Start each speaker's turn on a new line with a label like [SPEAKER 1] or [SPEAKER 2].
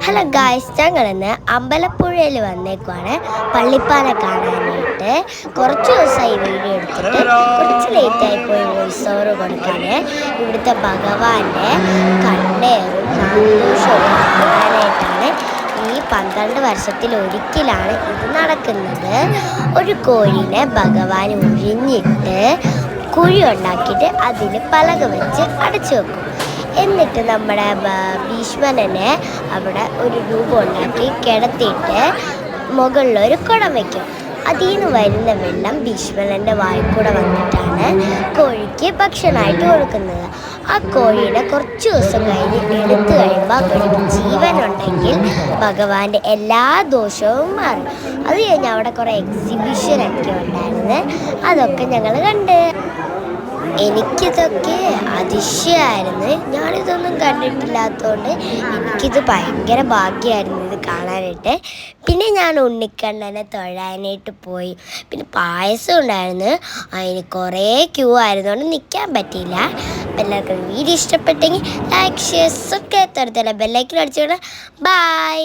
[SPEAKER 1] Hello guys, ഞങ്ങളിന്ന് അമ്പലപ്പുഴയിൽ വന്നേക്കുവാണ് പള്ളിപ്പാന കാണാനായിട്ട്. കുറച്ച് ദിവസമായി വീഡിയോ എടുത്തിട്ട് കുറച്ച് ലേറ്റായിപ്പോയി വോയിസ് ഓവർ കൊടുക്കാൻ. ഇവിടുത്തെ ഭഗവാന്റെ കണ്ണേറും നാഗദോഷവും കാണാനായിട്ടാണ്. ഈ 12 വർഷത്തിലൊരിക്കലാണ് ഇത് നടക്കുന്നത്. ഒരു കോഴിനെ ഭഗവാൻ ഉഴിഞ്ഞിട്ട് കുഴി ഉണ്ടാക്കിയിട്ട് അതിൽ പലക വെച്ച് അടച്ചു വെക്കും. എന്നിട്ട് നമ്മുടെ ഭീഷ്മനെ അവിടെ ഒരു രൂപം ഉണ്ടാക്കി കിടത്തിയിട്ട് മുകളിലൊരു കുടം വയ്ക്കും. അതിൽ നിന്ന് വരുന്ന വെള്ളം ഭീഷ്മൻ്റെ വായിക്കൂടെ വന്നിട്ടാണ് കോഴിക്ക് ഭക്ഷണമായിട്ട് കൊടുക്കുന്നത്. ആ കോഴീനെ കുറച്ച് ദിവസം കഴിഞ്ഞ് എടുത്തു കഴിയുമ്പോൾ ആ കോഴിക്ക് ജീവനുണ്ടെങ്കിൽ ഭഗവാന്റെ എല്ലാ ദോഷവും മാറും. അത് കഴിഞ്ഞ് അവിടെ കുറേ എക്സിബിഷനൊക്കെ ഉണ്ടായിരുന്നു. അതൊക്കെ ഞങ്ങൾ കണ്ട്. എനിക്കിതൊക്കെ അതിശയമായിരുന്നു. ഞാനിതൊന്നും കണ്ടിട്ടില്ലാത്തതുകൊണ്ട് എനിക്കിത് ഭയങ്കര ഭാഗ്യമായിരുന്നു ഇത് കാണാനായിട്ട്. പിന്നെ ഞാൻ ഉണ്ണിക്കണ്ണനെ തൊഴാനായിട്ട് പോയി. പിന്നെ പായസം ഉണ്ടായിരുന്നു. അതിന് കുറേ ക്യൂ ആയിരുന്നുകൊണ്ട് നിൽക്കാൻ പറ്റിയില്ല. അപ്പം എല്ലാവർക്കും വീഡിയോ ഇഷ്ടപ്പെട്ടെങ്കിൽ ലൈക്ക്, ഷെയർ, സബ്സ്ക്രൈബ്, ബെല്ലൈക്കൻ അടിച്ചോളാം. ബൈ.